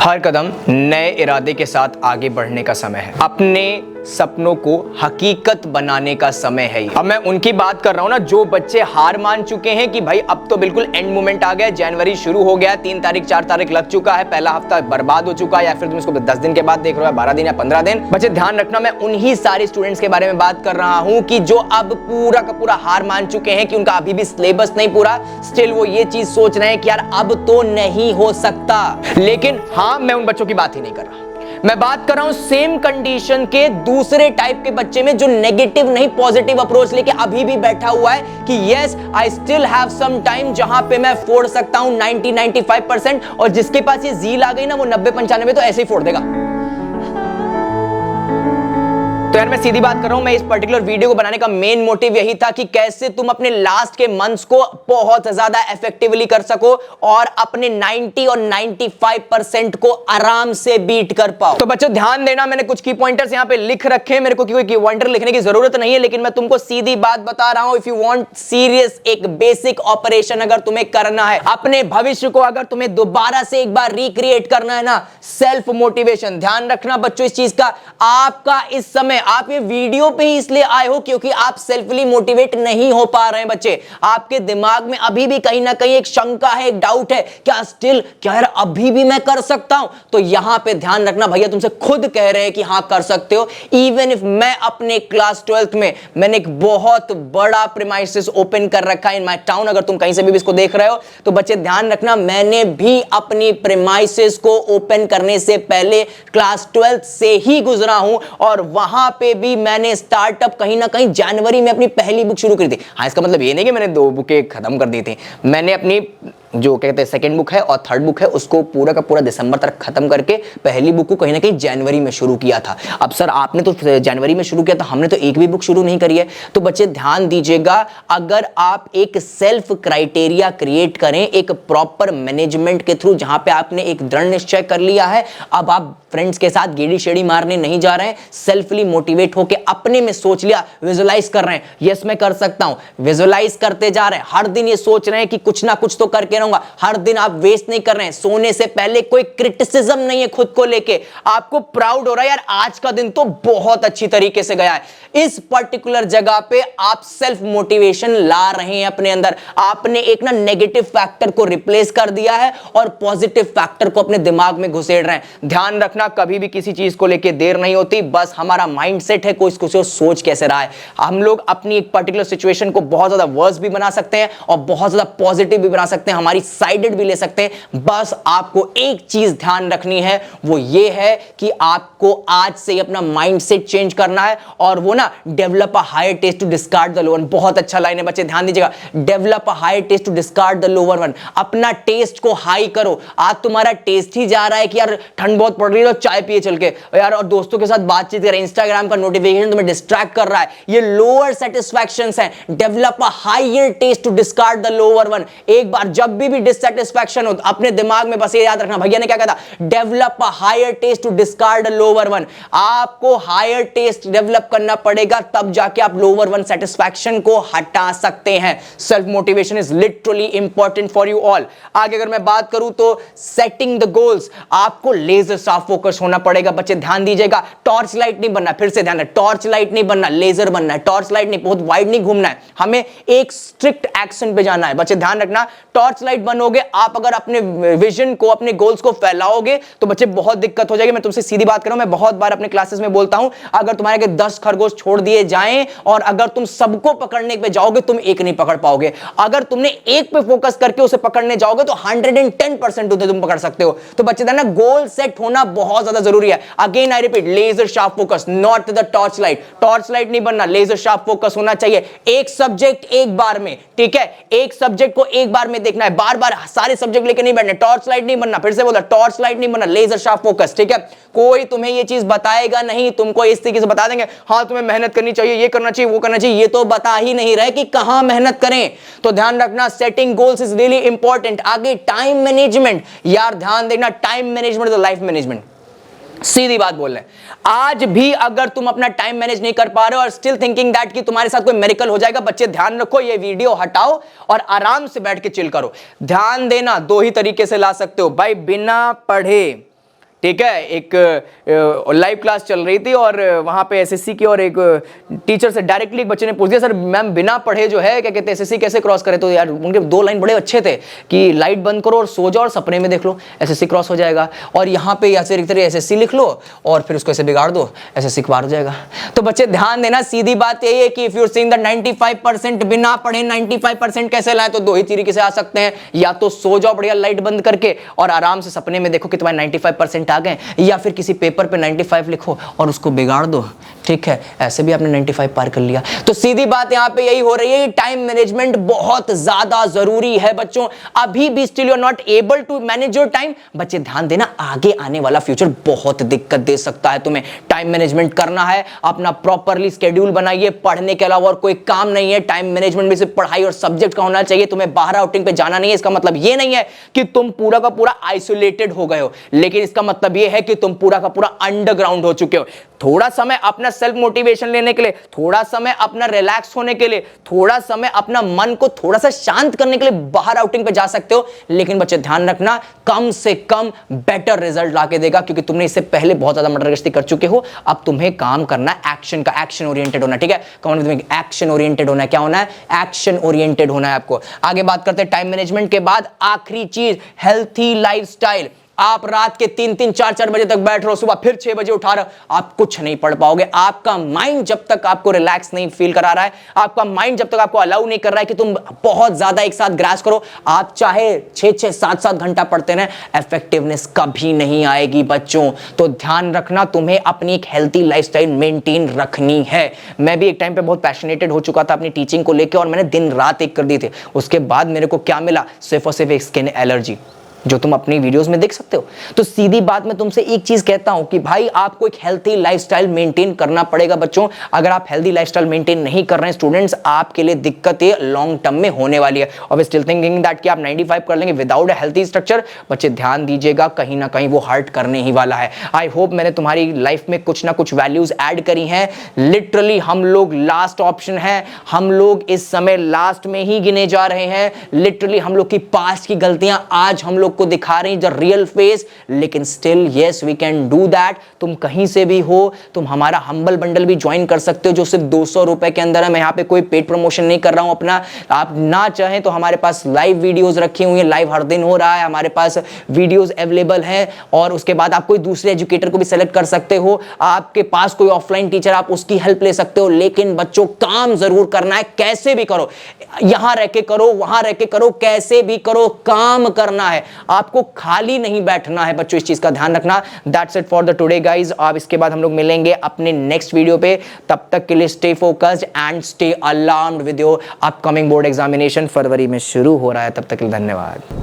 हर कदम नए इरादे के साथ आगे बढ़ने का समय है। अपने सपनों को हकीकत बनाने का समय है। अब मैं उनकी बात कर रहा हूं ना, जो बच्चे हार मान चुके हैं कि भाई अब तो बिल्कुल एंड मोमेंट आ गया, जनवरी शुरू हो गया, 3 तारीख 4 तारीख लग चुका है, पहला हफ्ता बर्बाद हो चुका है, या फिर तुम इसको 10 दिन के बाद देख रहे हो, 12 दिन या 15 दिन। बच्चे ध्यान रखना, मैं उन्हीं सारे स्टूडेंट्स के बारे में बात कर रहा हूं कि जो अब पूरा का पूरा हार मान चुके हैं कि उनका अभी भी सिलेबस नहीं पूरा, स्टिल वो ये चीज सोच रहे हैं कि यार अब तो नहीं हो सकता। लेकिन हाँ, मैं उन बच्चों की बात ही नहीं कर रहा, मैं बात कर रहा हूं सेम कंडीशन के दूसरे टाइप के बच्चे में, जो नेगेटिव नहीं पॉजिटिव अप्रोच लेके अभी भी बैठा हुआ है कि yes I still have some time, जहां पे मैं फोड़ सकता हूं 90-95%, और जिसके पास ये जील आ गई ना, वो 90-95 तो ऐसे ही फोड़ देगा। तो यार मैं सीधी बात कर रहा हूं, मैं इस पर्टिकुलर वीडियो को बनाने का मेन मोटिव यही था कि कैसे तुम अपने लास्ट के मंथ्स को बहुत ज्यादा इफेक्टिवली कर सको और अपने 90 और 95% को आराम से बीट कर पाओ। तो बच्चों ध्यान देना, मैंने कुछ की पॉइंटर्स यहां पे लिख रखे हैं, मेरे को कोई की पॉइंटर लिखने की जरूरत नहीं है, लेकिन मैं तुमको सीधी बात बता रहा हूं, इफ यू वांट सीरियस एक बेसिक ऑपरेशन अगर तुम्हें करना है, अपने भविष्य को अगर तुम्हें दोबारा से एक बार रिक्रिएट करना है ना, सेल्फ मोटिवेशन। ध्यान रखना बच्चों इस चीज का, आपका इस समय आप ये वीडियो पे ही इसलिए आए हो क्योंकि आप सेल्फली मोटिवेट नहीं हो पा रहे हैं। बच्चे, आपके दिमाग में अभी भी कहीं ना कहीं एक शंका है, एक डाउट है, क्या यार अभी भी मैं कर सकता हूं? तो यहां पे ध्यान रखना, भैया तुमसे खुद कह रहे हैं कि हां कर सकते हो। इवन इफ मैं अपने क्लास 12th में मैंने एक बहुत बड़ा प्रीमाइसेस ओपन कर रखा है इन माय टाउन, अगर तुम कहीं से भी इसको देख रहे हो तो बच्चे ध्यान रखना, मैंने भी अपनी प्रीमाइसेस को ओपन करने से पहले क्लास 12th से ही गुजरा हूं, और वहां पे भी मैंने स्टार्टअप कहीं ना कहीं जनवरी में अपनी पहली बुक शुरू करी थी। हाँ, इसका मतलब ये नहीं कि मैंने 2 बुकें खत्म कर दी थी, मैंने अपनी जो कहते हैं सेकंड बुक है और थर्ड बुक है उसको पूरा का पूरा दिसंबर तक खत्म करके पहली बुक को कहीं ना कहीं जनवरी में शुरू किया था। अब सर आपने तो जनवरी में शुरू किया था, हमने तो एक भी बुक शुरू नहीं करी है। तो बच्चे ध्यान दीजिएगा, अगर आप एक सेल्फ क्राइटेरिया क्रिएट करें एक प्रॉपर मैनेजमेंट के थ्रू, जहां पे आपने एक दृढ़ निश्चय कर लिया है, अब आप फ्रेंड्स के साथ गेड़ी शेड़ी मारने नहीं जा रहे हैं, सेल्फली मोटिवेट होके अपने में सोच लिया, विजुअलाइज कर रहे हैं, यस मैं कर सकता हूं, विजुअलाइज करते जा रहे हैं, हर दिन ये सोच रहे हैं कि कुछ ना कुछ तो करके रहूंगा, हर दिन आप वेस्ट नहीं कर रहे हैं, सोने से पहले कोई क्रिटिसिज्म नहीं है खुद को लेके, आपको प्राउड हो रहा है यार आज का दिन तो बहुत अच्छी तरीके से गया है। इस पर्टिकुलर जगह पे आप सेल्फ मोटिवेशन ला रहे हैं अपने अंदर, आपने एक ना नेगेटिव फैक्टर को रिप्लेस कर दिया है और पॉजिटिव फैक्टर को अपने दिमाग में घुसेड़ रहे हैं। ध्यान रखना, कभी भी किसी चीज को लेके देर नहीं होती, बस हमारा माइंडसेट है कोई इसको सोच कैसे रहा है। हम लोग अपनी एक पर्टिकुलर सिचुएशन को बहुत ज्यादा वर्स भी बना सकते हैं और बहुत ज्यादा पॉजिटिव भी बना सकते हैं, हमारी साइडेड भी ले सकते हैं। बस आपको एक चीज ध्यान रखनी है, वो ये है कि आपको आज से ही अपना माइंडसेट चेंज करना है, और वो ना develop a higher taste to discard the lower one. बहुत अच्छा लाइन है बच्चे, ध्यान दीजिएगा, develop a higher taste to discard the lower one. अपना टेस्ट को हाई करो। आज तुम्हारा टेस्ट ही जा रहा है कि यार ठंड बहुत पड़ रही है, चाय पिए चल के यार, और दोस्तों के साथ बातचीत कर, इंस्टाग्राम का नोटिफिकेशन तुम्हें डिस्ट्रैक्ट कर रहा है, ये लोअर सेटिस्फैक्शंस हैं। Develop a higher taste to discard the lower one. एक बार जब भी डिससैटिस्फैक्शन हो अपने दिमाग में बस ये याद रखना, भैया ने क्या कहा था, develop a higher taste to discard the lower one. आपको हायर टेस्ट डेवलप करना पड़ेगा, तब जाके आप लोअर वन सेटिस्फैक्शन को हटा सकते हैं। Self motivation is literally important for you all. आगे अगर मैं बात करूं तो सेटिंग द गोल्स, आपको लेजर शार्प फोकस होना पड़ेगा। बच्चे ध्यान दीजिएगा, टॉर्च लाइट नहीं बनना, फिर से ध्यान है, टॉर्च लाइट नहीं बनना, लेजर बनना है। टॉर्च लाइट नहीं, बहुत वाइड नहीं घूमना है, हमें एक स्ट्रिक्ट एक्शन पे जाना है। बच्चे ध्यान रखना, टॉर्च लाइट बनोगे आप, अगर अपने विजन को अपने गोल्स को फैलाओगे तो बच्चे बहुत दिक्कत हो जाएगी। मैं तुमसे सीधी बात कर रहा हूं, मैं बहुत बार अपने क्लासेस में बोलता हूं, अगर तुम्हारे के 10 खरगोश छोड़ दिए जाएं और अगर तुम सबको पकड़ने पे जाओगे तुम एक नहीं पकड़ पाओगे। अगर तुमने एक पे फोकस करके उसे पकड़ने जाओगे तो 110% उसे तुम पकड़ सकते हो। तो बच्चे ध्यान, गोल सेट होना बहुत ज्यादा जरूरी है। Again I repeat, laser sharp focus, not the torch light. Torch light नहीं बनना, लेजर शार्प फोकस होना चाहिए। एक सब्जेक्ट एक बार में, ठीक है, एक सब्जेक्ट को एक बार में देखना है, बार बार सारे सब्जेक्ट लेके नहीं बैठने। टॉर्च लाइट नहीं बनना, फिर से बोला, टॉर्च लाइट नहीं बनना, लेजर शार्प फोकस, ठीक है। कोई तुम्हें ये चीज बताएगा नहीं, तुमको इस तरीके से बता देंगे, हाँ तुम्हें मेहनत करनी चाहिए, ये करना चाहिए, वो करना चाहिए, ये तो बता ही नहीं रहे कि कहां मेहनत करें। तो ध्यान रखना, setting goals is really important. आगे टाइम मैनेजमेंट, यार ध्यान देना, time management is life management. सीधी बात बोल रहे हैं, आज भी अगर तुम अपना टाइम मैनेज नहीं कर पा रहे हो और स्टिल थिंकिंग दैट कि तुम्हारे साथ कोई मिरेकल हो जाएगा, बच्चे ध्यान रखो, ये वीडियो हटाओ और आराम से बैठ के चिल करो। ध्यान देना, 2 ही तरीके से ला सकते हो भाई, बिना पढ़े ठीक है, एक लाइव क्लास चल रही थी और वहां पे एसएससी की, और एक टीचर से डायरेक्टली एक बच्चे ने पूछ दिया, सर मैम बिना पढ़े जो है क्या कहते हैं एसएससी कैसे क्रॉस करे? तो यार उनके 2 लाइन बड़े अच्छे थे कि लाइट बंद करो और सो जाओ और सपने में देख लो, एसएससी क्रॉस हो जाएगा। और यहाँ पे या फिर एक तरह एसएससी लिख लो और फिर उसको ऐसे बिगाड़ दो, एसएससी पार हो जाएगा। तो बच्चे ध्यान देना, सीधी बात यही है कि if you are seeing the 95% बिना पढ़े 95% कैसे लाए, तो 2 ही तरीके से आ सकते हैं, या तो सो जाओ बढ़िया लाइट बंद करके और आराम से सपने में देखो कि तुम्हारे 95% आ गए, या फिर किसी पेपर पे 95 लिखो और उसको बिगाड़ दो। ठीक है, ऐसे भी आपने 95 पार कर लिया। तो सीधी बात यहां पे यही हो रही है कि टाइम मैनेजमेंट बहुत ज्यादा जरूरी है बच्चों। अभी भी still you are not able to manage your time, बच्चे ध्यान देना, आगे आने वाला फ्यूचर बहुत दिक्कत दे सकता है तुम्हें। टाइम मैनेजमेंट करना है, अपना प्रॉपरली स्केड्यूल बनाइए, पढ़ने के अलावा और कोई काम नहीं है। टाइम मैनेजमेंट में सिर्फ पढ़ाई और सब्जेक्ट का होना चाहिए, तुम्हें बाहर आउटिंग पे जाना नहीं है। इसका मतलब ये नहीं है कि तुम पूरा का पूरा आइसोलेटेड हो गए हो, लेकिन इसका मतलब ये है कि तुम पूरा का पूरा अंडरग्राउंड हो चुके हो। थोड़ा समय अपना सेल्फ मोटिवेशन लेने के लिए, थोड़ा समय अपना रिलैक्स होने के लिए, थोड़ा समय अपना मन को थोड़ा सा शांत करने के लिए बाहर आउटिंग पे जा सकते हो, लेकिन बच्चे ध्यान रखना कम से कम बेटर रिजल्ट लाके देगा, क्योंकि तुमने इससे पहले बहुत ज्यादा मर्डरगश्ती कर चुके हो। अब तुम्हें काम करना है एक्शन का, एक्शन ओरिएंटेड होना। ठीक है, कौन तुम्हें एक्शन ओरिएंटेड होना है, क्या होना है, एक्शन ओरिएंटेड होना है आपको। आगे बात करते हैं टाइम मैनेजमेंट के बाद आखिरी चीज, हेल्थी लाइफस्टाइल। आप रात के 3-3, 4-4 बजे तक बैठ रहे हो, सुबह फिर 6 बजे उठा रहे हो, आप कुछ नहीं पढ़ पाओगे। आपका माइंड जब तक आपको रिलैक्स नहीं फील करा रहा है, आपका माइंड जब तक आपको अलाउ नहीं कर रहा है कि तुम बहुत ज्यादा एक साथ ग्रास करो, आप चाहे 6-6, 7-7 घंटा पढ़ते रहें, इफेक्टिवनेस कभी नहीं आएगी बच्चों। तो ध्यान रखना, तुम्हें अपनी एक हेल्थी लाइफस्टाइल मेंटेन रखनी है। मैं भी एक टाइम पे बहुत पैशनेटेड हो चुका था अपनी टीचिंग को लेकर, और मैंने दिन रात एक कर दी थी। उसके बाद मेरे को क्या मिला, सिर्फ और सिर्फ एक स्किन एलर्जी, जो तुम अपनी वीडियोस में देख सकते हो। तो सीधी बात मैं तुमसे एक चीज कहता हूं कि भाई आपको एक हेल्थी लाइफस्टाइल मेंटेन करना पड़ेगा बच्चों। अगर आप हेल्थी लाइफस्टाइल मेंटेन नहीं कर रहे हैं स्टूडेंट्स, आपके लिए दिक्कत ये लॉन्ग टर्म में होने वाली है। और वी स्टिल थिंकिंग दैट कि आप 95 कर लेंगे विदाउट अ हेल्थी स्ट्रक्चर। बच्चे ध्यान दीजिएगा, कहीं ना कहीं वो हर्ट करने ही वाला है। आई होप मैंने तुम्हारी लाइफ में कुछ ना कुछ वैल्यूज ऐड करी हैं। लिटरली हम लोग लास्ट ऑप्शन है, हम लोग इस समय लास्ट में ही गिने जा रहे हैं। लिटरली हम लोग की पास्ट की गलतियां आज हम लोग को दिखा रही द रियल फेस, लेकिन still yes we can do that. तुम कहीं से भी हो, तुम हमारा हम्बल बंडल भी ज्वाइन कर सकते हो, जो सिर्फ 200 रुपए के अंदर है। मैं यहाँ पे कोई पेड प्रमोशन नहीं कर रहा हूं अपना। आप ना चाहें तो हमारे पास लाइव वीडियोस रखी हुई है, लाइव हर दिन हो रहा है, हमारे पास वीडियोस अवेलेबल हैं। और उसके बाद आप कोई दूसरे एजुकेटर को भी सेलेक्ट कर सकते हो। आपके पास कोई ऑफलाइन टीचर, आप उसकी हेल्प ले सकते हो। लेकिन बच्चों काम जरूर करना है, कैसे भी करो, यहां रह के करो, वहां रह के करो, कैसे भी करो, काम करना है। आपको खाली नहीं बैठना है बच्चों, इस चीज का ध्यान रखना। That's it for the today guys. अब इसके बाद हम लोग मिलेंगे अपने नेक्स्ट वीडियो पे। तब तक के लिए stay focused and stay alarmed with your upcoming board examination. फरवरी में शुरू हो रहा है, तब तक के लिए धन्यवाद।